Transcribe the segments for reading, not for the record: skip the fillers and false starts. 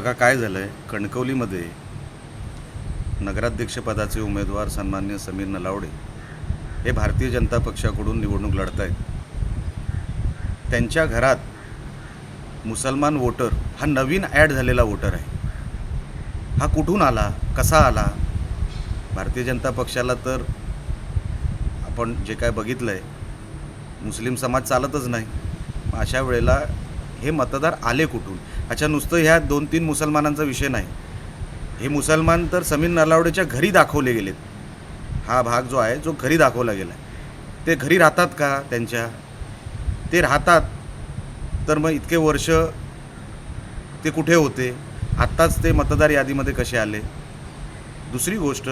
बघा काय झालं आहे, कणकवलीमध्ये नगराध्यक्षपदाचे उमेदवार सन्मान्य समीर नलावडे हे भारतीय जनता पक्षाकडून निवडणूक लढत आहेत. त्यांच्या घरात मुसलमान वोटर हा नवीन ॲड झालेला वोटर आहे. हा कुठून आला, कसा आला? भारतीय जनता पक्षाला तर आपण जे काय बघितलं आहे, मुस्लिम समाज चालतच नाही. अशा वेळेला हे मतदार आले कुठून? अच्छा, नुसतं ह्या 2-3 मुसलमानांचा विषय नाही. हे मुसलमान तर समीर नलावडेच्या घरी दाखवले गेलेत. हा भाग जो आहे, जो घरी दाखवला गेला आहे, ते घरी राहतात का? त्यांच्या ते राहतात तर मग इतके वर्ष ते कुठे होते? आत्ताच ते मतदार यादीमध्ये कसे आले? दुसरी गोष्ट,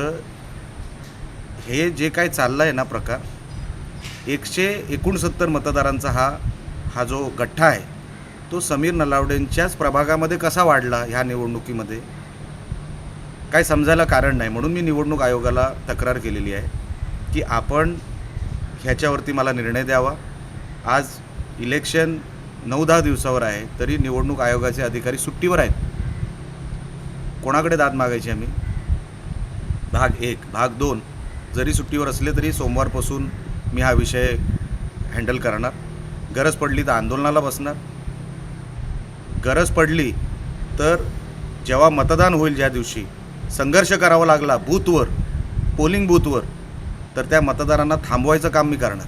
हे जे काय चाललं आहे ना प्रकार, 169 मतदारांचा हा जो गठ्ठा आहे, तो समीर नलावडेंच्याच प्रभागामध्ये कसा वाढला ह्या निवडणुकीमध्ये? काय समजायला कारण नाही. म्हणून मी निवडणूक आयोगाला तक्रार केलेली आहे की आपण ह्याच्यावरती मला निर्णय द्यावा. आज इलेक्शन 9-10 दिवसावर आहे, तरी निवडणूक आयोगाचे अधिकारी सुट्टीवर आहेत. कोणाकडे दाद मागायची आम्ही? भाग 1. भाग 2, जरी सुट्टीवर असले तरी सोमवारपासून मी हा विषय हँडल करणार. गरज पडली तर आंदोलनाला बसणार. गरज पडली तर जेव्हा मतदान होईल, ज्या दिवशी संघर्ष करावा लागला बूथवर, पोलिंग बूथवर, तर त्या मतदारांना थांबवायचं काम मी करणार.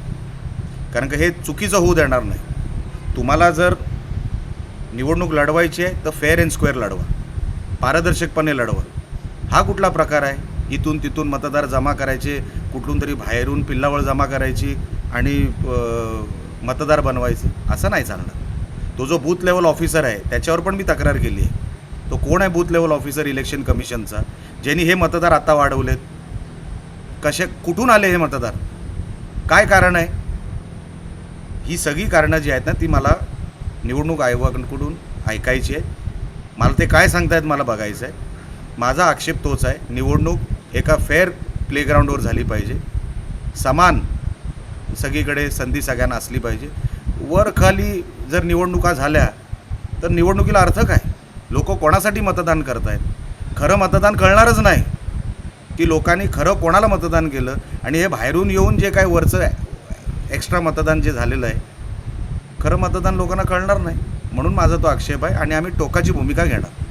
कारण की हे चुकीचं होऊ देणार नाही. तुम्हाला जर निवडणूक लढवायची आहे तर फेअर अँड स्क्वेअर लढवा, पारदर्शकपणे लढवा. हा कुठला प्रकार आहे? इथून तिथून मतदार जमा करायचे, कुठून तरी बाहेरून पिल्लावळ जमा करायची आणि मतदार बनवायचे, असं नाही चालणार. तो जो बूथ लेवल ऑफिसर आहे त्याच्यावर पण मी तक्रार केली आहे. तो कोण आहे बूथ लेवल ऑफिसर इलेक्शन कमिशनचा, ज्यांनी हे मतदार आता वाढवलेत? कुठून आले हे मतदार? काय कारण आहे? ही सगळी कारणं जी आहेत ना, ती मला निवडणूक आयोगाकडून ऐकायची आहे. मला ते काय सांगतायत मला बघायचं आहे. माझा आक्षेप तोच आहे, निवडणूक एका फेअर प्लेग्राऊंडवर झाली पाहिजे. समान सगळीकडे संधी सगळ्यांना असली पाहिजे. वर खाली जर निवडणुका झाल्या तर निवडणुकीला अर्थ काय? लोक कोणासाठी मतदान करत आहेत? खरं मतदान कळणारच नाही की लोकांनी खरं कोणाला मतदान केलं. आणि हे बाहेरून येऊन जे काय वरचं एक्स्ट्रा मतदान जे झालेलं आहे, खरं मतदान लोकांना कळणार नाही. म्हणून माझा तो आक्षेप आहे आणि आम्ही टोकाची भूमिका घेणार.